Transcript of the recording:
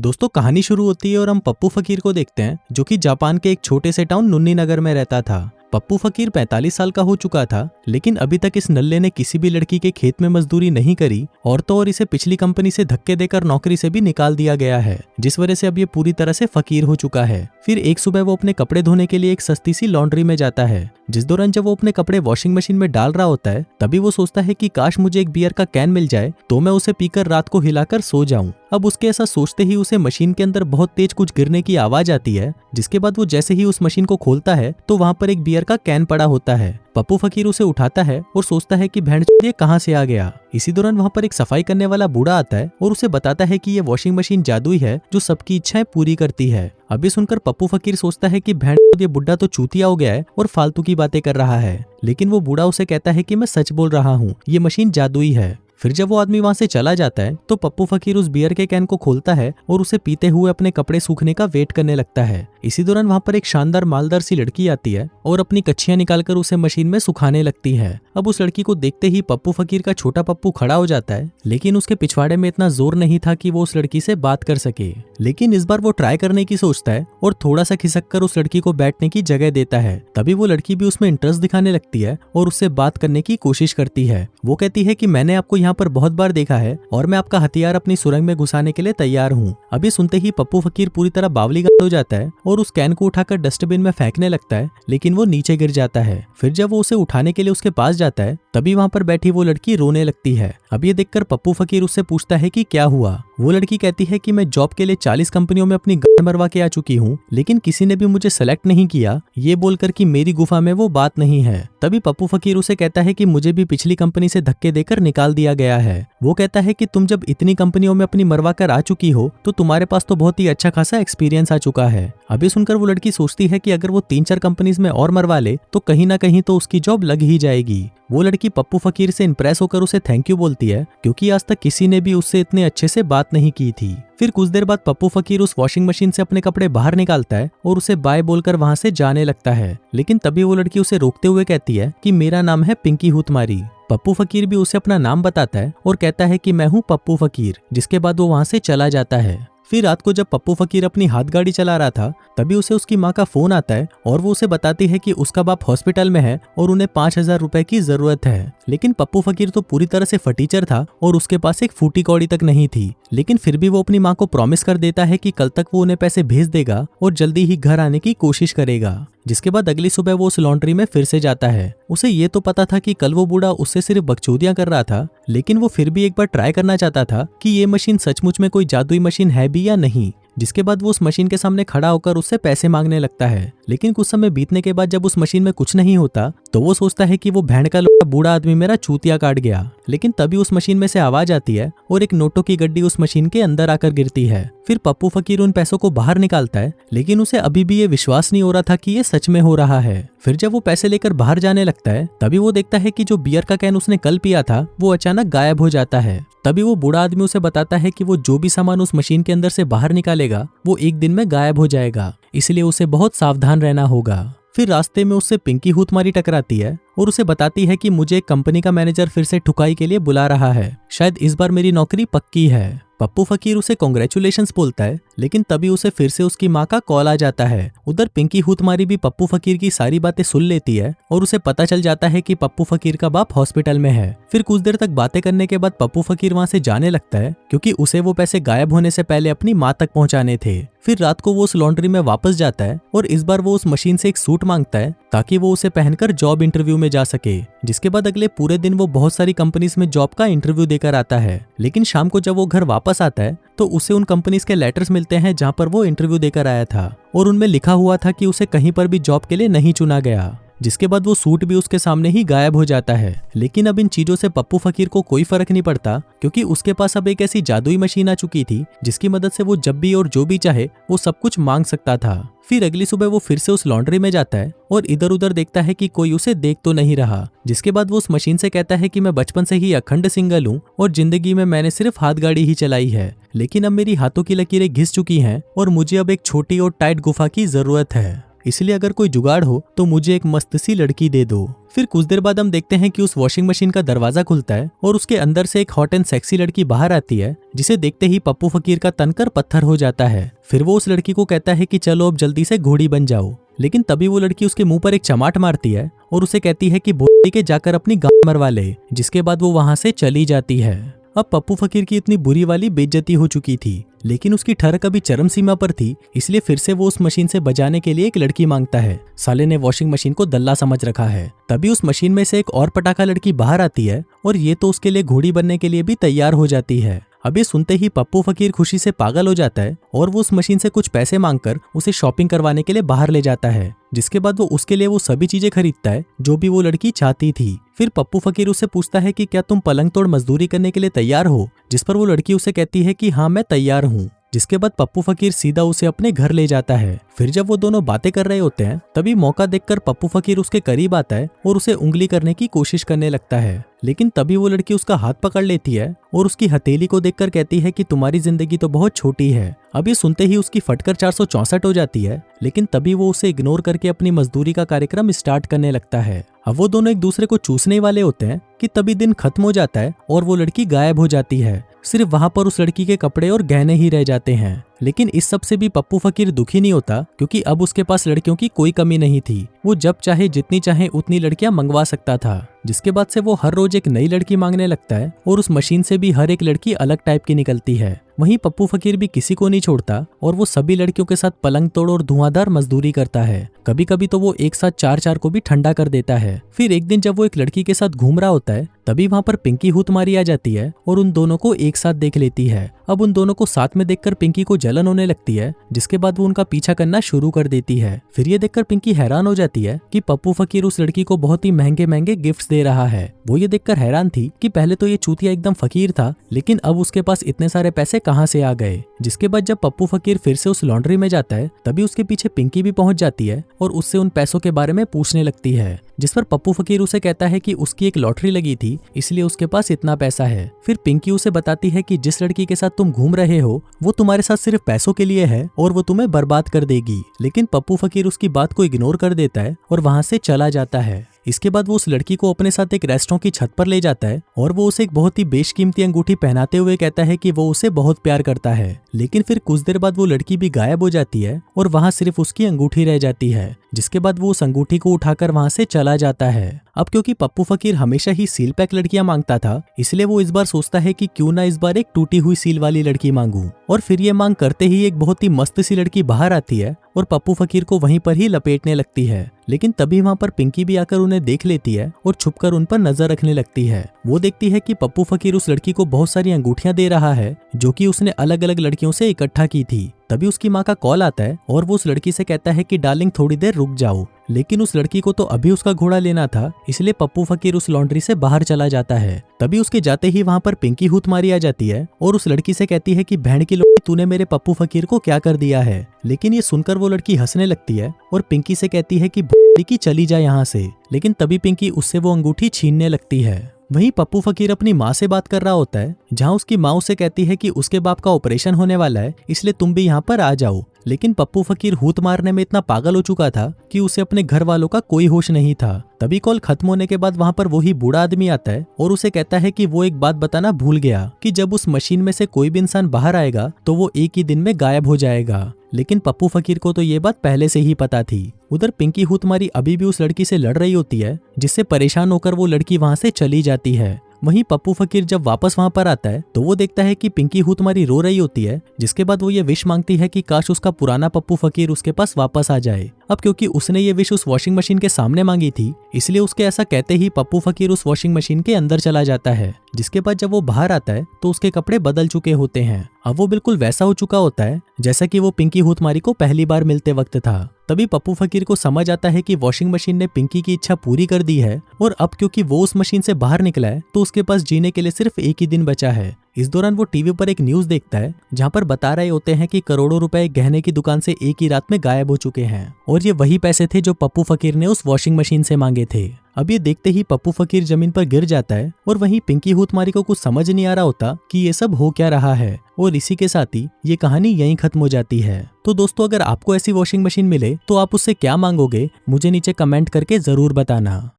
दोस्तों कहानी शुरू होती है और हम पप्पू फकीर को देखते हैं जो कि जापान के एक छोटे से टाउन नुन्नी नगर में रहता था। पप्पू फकीर 45 साल का हो चुका था, लेकिन अभी तक इस नल्ले ने किसी भी लड़की के खेत में मजदूरी नहीं करी और तो और इसे पिछली कंपनी से धक्के देकर नौकरी से भी निकाल दिया गया है, जिस वजह से अब ये पूरी तरह से फकीर हो चुका है। फिर एक सुबह वो अपने कपड़े धोने के लिए एक सस्ती सी लॉन्ड्री में जाता है। जिस दौरान जब वो अपने कपड़े वॉशिंग मशीन में डाल रहा होता है, तभी वो सोचता है कि काश मुझे एक बियर का कैन मिल जाए तो मैं उसे पीकर रात को हिलाकर सो जाऊं। अब उसके ऐसा सोचते ही उसे मशीन के अंदर बहुत तेज कुछ गिरने की आवाज आती है, जिसके बाद वो जैसे ही उस मशीन को खोलता है तो वहां पर एक बियर का कैन पड़ा होता है। पप्पू फकीर उसे उठाता है और सोचता है कि भेड़ ये कहां से आ गया। इसी दौरान वहां पर एक सफाई करने वाला बूढ़ा आता है और उसे बताता है कि ये वॉशिंग मशीन जादुई है जो सबकी इच्छाएं पूरी करती है। अभी सुनकर पप्पू फकीर सोचता है कि भेड़ ये बुढ़ा तो चूतिया हो गया है और फालतू की बातें कर रहा है, लेकिन वो बूढ़ा उसे कहता है कि मैं सच बोल रहा हूँ, ये मशीन जादुई है। फिर जब वो आदमी वहां से चला जाता है तो पप्पू फकीर उस बियर के कैन को खोलता है और उसे पीते हुए अपने कपड़े सूखने का वेट करने लगता है। इसी दौरान वहां पर एक शानदार मालदार सी लड़की आती है और अपनी कच्छियां निकालकर उसे मशीन में सुखाने लगती है। अब उस लड़की को देखते ही पप्पू फकीर का छोटा पप्पू खड़ा हो जाता है, लेकिन उसके पिछवाड़े में इतना जोर नहीं था कि वो उस लड़की से बात कर सके। लेकिन इस बार वो ट्राई करने की सोचता है और थोड़ा सा खिसक कर उस लड़की को बैठने की जगह देता है। तभी वो लड़की भी उसमें इंटरेस्ट दिखाने लगती है और उससे बात करने की कोशिश करती है। वो कहती है कि मैंने आपको यहाँ पर बहुत बार देखा है और मैं आपका हथियार अपनी सुरंग में घुसाने के लिए तैयार हूँ। अभी सुनते ही पप्पू फकीर पूरी तरह बावली हो जाता है और उस कैन को उठाकर डस्टबिन में फेंकने लगता है, लेकिन वो नीचे गिर जाता है। फिर जब वो उसे उठाने के लिए उसके पास जाता है, तभी वहां पर बैठी वो लड़की रोने लगती है। अब ये देखकर पप्पू फकीर उससे पूछता है कि क्या हुआ। वो लड़की कहती है कि मैं जॉब के लिए 40 कंपनियों में अपनी गाड़ मरवा के आ चुकी हूँ, लेकिन किसी ने भी मुझे सेलेक्ट नहीं किया, ये बोलकर कि मेरी गुफा में वो बात नहीं है। तभी पप्पू फकीर उसे कहता है कि मुझे भी पिछली कंपनी से धक्के देकर निकाल दिया गया है। वो कहता है कि तुम जब इतनी कंपनियों में अपनी मरवा कर आ चुकी हो तो तुम्हारे पास तो बहुत ही अच्छा खासा एक्सपीरियंस आ चुका है। अभी सुनकर वो लड़की सोचती है कि अगर वो 3-4 कंपनीज में और मरवा ले तो कहीं ना कहीं तो उसकी जॉब लग ही जाएगी। वो लड़की पप्पू फकीर से इंप्रेस होकर उसे थैंक यू बोलती है, क्योंकि आज तक किसी ने भी उससे इतने अच्छे से बात नहीं की थी। फिर कुछ देर बाद पप्पू फकीर उस वॉशिंग मशीन से अपने कपड़े बाहर निकालता है और उसे बाय बोलकर वहां से जाने लगता है, लेकिन तभी वो लड़की उसे रोकते हुए कहती है कि मेरा नाम है पिंकी हुतमारी। पप्पू फकीर भी उसे अपना नाम बताता है और कहता है कि मैं हूँ पप्पू फकीर, जिसके बाद वो वहां से चला जाता है। फिर रात को जब पप्पू फकीर अपनी हाथ गाड़ी चला रहा था, तभी उसे उसकी माँ का फोन आता है और वो उसे बताती है कि उसका बाप हॉस्पिटल में है और उन्हें 5000 रुपए की जरूरत है। लेकिन पप्पू फकीर तो पूरी तरह से फटीचर था और उसके पास एक फूटी कौड़ी तक नहीं थी, लेकिन फिर भी वो अपनी माँ को प्रॉमिस कर देता है कि कल तक वो उन्हें पैसे भेज देगा और जल्दी ही घर आने की कोशिश करेगा। जिसके बाद अगली सुबह वो उस लॉन्ड्री में फिर से जाता है। उसे ये तो पता था कि कल वो बूढ़ा उससे सिर्फ बकचोदियां कर रहा था, लेकिन वो फिर भी एक बार ट्राई करना चाहता था कि ये मशीन सचमुच में कोई जादुई मशीन है भी या नहीं। जिसके बाद वो उस मशीन के सामने खड़ा होकर उससे पैसे मांगने लगता है। लेकिन कुछ समय बीतने के बाद जब उस मशीन में कुछ नहीं होता तो वो सोचता है कि वो भेड़ का बूढ़ा आदमी मेरा चूतिया काट गया। लेकिन तभी उस मशीन में से आवाज आती है और एक नोटों की गड्डी उस मशीन के अंदर आकर गिरती है। फिर पप्पू फकीर उन पैसों को बाहर निकालता है, लेकिन उसे अभी भी ये विश्वास नहीं हो रहा था कि ये सच में हो रहा है। फिर जब वो पैसे लेकर बाहर जाने लगता है, तभी वो देखता है कि जो बियर का कैन उसने कल पिया था वो अचानक गायब हो जाता है। तभी वो बूढ़ा आदमी उसे बताता है कि वो जो भी सामान उस मशीन के अंदर से बाहर निकालेगा वो एक दिन में गायब हो जाएगा, इसलिए उसे बहुत सावधान रहना होगा। फिर रास्ते में उससे पिंकी हुतमारी टकराती है और उसे बताती है कि मुझे एक कंपनी का मैनेजर फिर से ठुकाई के लिए बुला रहा है, शायद इस बार मेरी नौकरी पक्की है। पप्पू फकीर उसे कांग्रेचुलेशंस बोलता है, लेकिन तभी उसे फिर से उसकी माँ का कॉल आ जाता है। उधर पिंकी हुतमारी भी पप्पू फकीर की सारी बातें सुन लेती है और उसे पता चल जाता है कि पप्पू फकीर का बाप हॉस्पिटल में है। फिर कुछ देर तक बातें करने के बाद पप्पू फकीर वहां से जाने लगता है, क्योंकि उसे वो पैसे गायब होने से पहले अपनी माँ तक पहुंचाने थे। फिर रात को वो उस लॉन्ड्री में वापस जाता है और इस बार वो उस मशीन से एक सूट मांगता है ताकि वो उसे पहनकर जॉब इंटरव्यू में जा सके। जिसके बाद अगले पूरे दिन वो बहुत सारी कंपनीज में जॉब का इंटरव्यू देकर आता है। लेकिन शाम को जब वो घर वापस आता है तो उसे उन कंपनीज के लेटर्स मिलते हैं जहां पर वो इंटरव्यू देकर आया था और उनमें लिखा हुआ था कि उसे कहीं पर भी जॉब के लिए नहीं चुना गया। जिसके बाद वो सूट भी उसके सामने ही गायब हो जाता है। लेकिन अब इन चीजों से पप्पू फकीर को कोई फर्क नहीं पड़ता, क्योंकि उसके पास अब एक ऐसी जादुई मशीन आ चुकी थी जिसकी मदद से वो जब भी और जो भी चाहे वो सब कुछ मांग सकता था। फिर अगली सुबह वो फिर से उस लॉन्ड्री में जाता है और इधर उधर देखता है कि कोई उसे देख तो नहीं रहा। जिसके बाद वो उस मशीन से कहता है कि मैं बचपन से ही अखंड सिंगल हूँ और जिंदगी में मैंने सिर्फ हाथ गाड़ी ही चलाई है, लेकिन अब मेरी हाथों की लकीरें घिस चुकी हैं और मुझे अब एक छोटी और टाइट गुफा की जरूरत है। इसलिए अगर कोई जुगाड़ हो तो मुझे एक मस्त सी लड़की दे दो। फिर कुछ देर बाद हम देखते हैं कि उस वॉशिंग मशीन का दरवाजा खुलता है और उसके अंदर से एक हॉट एंड सेक्सी लड़की बाहर आती है, जिसे देखते ही पप्पू फकीर का तनकर पत्थर हो जाता है। फिर वो उस लड़की को कहता है कि चलो अब जल्दी से घोड़ी बन जाओ, लेकिन तभी वो लड़की उसके मुंह पर एक चमाट मारती है और उसे कहती है कि भोसड़ी के जाकर अपनी गांड मरवा ले, जिसके बाद वो वहां से चली जाती है। अब पप्पू फकीर की इतनी बुरी वाली बेइज्जती हो चुकी थी, लेकिन उसकी ठरक अभी चरम सीमा पर थी, इसलिए फिर से वो उस मशीन से बजाने के लिए एक लड़की मांगता है। साले ने वॉशिंग मशीन को दल्ला समझ रखा है। तभी उस मशीन में से एक और पटाखा लड़की बाहर आती है और ये तो उसके लिए घोड़ी बनने के लिए भी तैयार हो जाती है। अब ये सुनते ही पप्पू फकीर खुशी से पागल हो जाता है और वो उस मशीन से कुछ पैसे मांगकर उसे शॉपिंग करवाने के लिए बाहर ले जाता है, जिसके बाद वो उसके लिए वो सभी चीजें खरीदता है जो भी वो लड़की चाहती थी। फिर पप्पू फकीर उसे पूछता है कि क्या तुम पलंग तोड़ मजदूरी करने के लिए तैयार हो, जिस पर वो लड़की उसे कहती है कि हाँ मैं तैयार हूँ। जिसके बाद पप्पू फकीर सीधा उसे अपने घर ले जाता है। फिर जब वो दोनों बातें कर रहे होते हैं तभी मौका देखकर पप्पू फकीर उसके करीब आता है और उसे उंगली करने की कोशिश करने लगता है, लेकिन तभी वो लड़की उसका हाथ पकड़ लेती है और उसकी हथेली को देखकर कहती है कि तुम्हारी जिंदगी तो बहुत छोटी है। अब ये सुनते ही उसकी फटकर 464 हो जाती है, लेकिन तभी वो उसे इग्नोर करके अपनी मजदूरी का कार्यक्रम स्टार्ट करने लगता है। अब वो दोनों एक दूसरे को चूसने वाले होते हैं कि तभी दिन खत्म हो जाता है और वो लड़की गायब हो जाती है। सिर्फ वहां पर उस लड़की के कपड़े और गहने ही रह जाते हैं। लेकिन इस सब से भी पप्पू फकीर दुखी नहीं होता, क्योंकि अब उसके पास लड़कियों की कोई कमी नहीं थी। वो जब चाहे जितनी चाहे उतनी लड़कियां मंगवा सकता था। जिसके बाद से वो हर रोज एक नई लड़की मांगने लगता है और उस मशीन से भी हर एक लड़की अलग टाइप की निकलती है। वहीं पप्पू फकीर भी किसी को नहीं छोड़ता और वो सभी लड़कियों के साथ पलंग तोड़ और धुआंधार मजदूरी करता है। कभी कभी तो वो एक साथ 4-4 को भी ठंडा कर देता है। फिर एक दिन जब वो एक लड़की के साथ घूम रहा होता है तभी वहां पर पिंकी हुतमारी आ जाती है और उन दोनों को एक साथ देख लेती है। अब उन दोनों को साथ में देखकर पिंकी को जलन होने लगती है, जिसके बाद वो उनका पीछा करना शुरू कर देती है। फिर ये देखकर पिंकी हैरान हो जाती है कि पप्पू फकीर उस लड़की को बहुत ही महंगे महंगे गिफ्ट्स दे रहा है। वो ये देखकर हैरान थी कि पहले तो ये चूतिया एकदम फकीर था, लेकिन अब उसके पास इतने सारे पैसे कहाँ से आ गए। जिसके बाद जब पप्पू फकीर फिर से उस लॉन्ड्री में जाता है तभी उसके पीछे पिंकी भी पहुंच जाती है और उससे उन पैसों के बारे में पूछने लगती है, जिस पर पप्पू फकीर उसे कहता है कि उसकी एक लॉटरी लगी थी इसलिए उसके पास इतना पैसा है। फिर पिंकी उसे बताती है कि जिस लड़की के साथ तुम घूम रहे हो वो तुम्हारे साथ सिर्फ पैसों के लिए है और वो तुम्हें बर्बाद कर देगी। लेकिन पप्पू फकीर उसकी बात को इग्नोर कर देता है और वहां से चला जाता है। इसके बाद वो उस लड़की को अपने साथ एक रेस्टोरेंट की छत पर ले जाता है और वो उसे एक बहुत ही बेशकीमती अंगूठी पहनाते हुए कहता है कि वो उसे बहुत प्यार करता है। लेकिन फिर कुछ देर बाद वो लड़की भी गायब हो जाती है और वहां सिर्फ उसकी अंगूठी रह जाती है। जिसके बाद वो उस अंगूठी को उठाकर वहां से चला जाता है। अब क्योंकि पप्पू फकीर हमेशा ही सील पैक लड़कियां मांगता था, इसलिए वो इस बार सोचता है कि क्यों ना इस बार एक टूटी हुई सील वाली लड़की मांगू। और फिर ये मांग करते ही एक बहुत ही मस्त सी लड़की बाहर आती है और पप्पू फकीर को वहीं पर ही लपेटने लगती है। लेकिन तभी वहां पर पिंकी भी आकर उन्हें देख लेती है और छुपकर उन पर नजर रखने लगती है। वो देखती है कि पप्पू फकीर उस लड़की को बहुत सारी अंगूठियां दे रहा है जो कि उसने अलग अलग लड़कियों से इकट्ठा की थी। तभी उसकी माँ का कॉल आता है और वो उस लड़की से कहता है कि डार्लिंग थोड़ी देर रुक जाओ। लेकिन उस लड़की को तो अभी उसका घोड़ा लेना था, इसलिए पप्पू फकीर उस लॉन्ड्री से बाहर चला जाता है। तभी उसके जाते ही वहां पर पिंकी हुतमारी आ जाती है और उस लड़की से कहती है कि बहन की लोड़ी तूने मेरे पप्पू फकीर को क्या कर दिया है। लेकिन ये सुनकर वो लड़की हंसने लगती है और पिंकी से कहती है कि की चली जाए यहाँ से। लेकिन तभी पिंकी उससे वो अंगूठी छीनने लगती है। वहीं पप्पू फकीर अपनी माँ से बात कर रहा होता है, जहाँ उसकी माँ उसे कहती है कि उसके बाप का ऑपरेशन होने वाला है, इसलिए तुम भी यहाँ पर आ जाओ। लेकिन पप्पू फकीर हूत मारने में इतना पागल हो चुका था कि उसे अपने घर वालों का कोई होश नहीं था। तभी कॉल खत्म होने के बाद वहां पर वही बूढ़ा आदमी आता है और उसे कहता है कि वो एक बात बताना भूल गया कि जब उस मशीन में से कोई भी इंसान बाहर आएगा तो वो एक ही दिन में गायब हो जाएगा। लेकिन पप्पू फकीर को तो ये बात पहले से ही पता थी। उधर पिंकी हुतमारी अभी भी उस लड़की से लड़ रही होती है, जिससे परेशान होकर वो लड़की वहां से चली जाती है। वहीं पप्पू फकीर जब वापस वहां पर आता है तो वो देखता है कि पिंकी हुतमारी रो रही होती है, जिसके बाद वो ये विश मांगती है कि काश उसका पुराना पप्पू फकीर उसके पास वापस आ जाए। अब क्योंकि उसने ये विश उस वॉशिंग मशीन के सामने मांगी थी, इसलिए उसके ऐसा कहते ही पप्पू फकीर उस वॉशिंग मशीन के अंदर चला जाता है। जिसके बाद जब वो बाहर आता है तो उसके कपड़े बदल चुके होते हैं। अब वो बिल्कुल वैसा हो चुका होता है जैसा कि वो पिंकी हुतमारी को पहली बार मिलते वक्त था। तभी पप्पू फकीर को समझ आता है कि वॉशिंग मशीन ने पिंकी की इच्छा पूरी कर दी है और अब क्योंकि वो उस मशीन से बाहर निकला है तो उसके पास जीने के लिए सिर्फ एक ही दिन बचा है। इस दौरान वो टीवी पर एक न्यूज देखता है जहाँ पर बता रहे होते हैं कि करोड़ों रुपए एक गहने की दुकान से एक ही रात में गायब हो चुके हैं और ये वही पैसे थे जो पप्पू फकीर ने उस वॉशिंग मशीन से मांगे थे। अब ये देखते ही पप्पू फकीर जमीन पर गिर जाता है और वहीं पिंकी हुतमारी को कुछ समझ नहीं आ रहा होता कि ये सब हो क्या रहा है और इसी के साथ ही ये कहानी यहीं खत्म हो जाती है। तो दोस्तों, अगर आपको ऐसी वॉशिंग मशीन मिले तो आप उससे क्या मांगोगे, मुझे नीचे कमेंट करके जरूर बताना।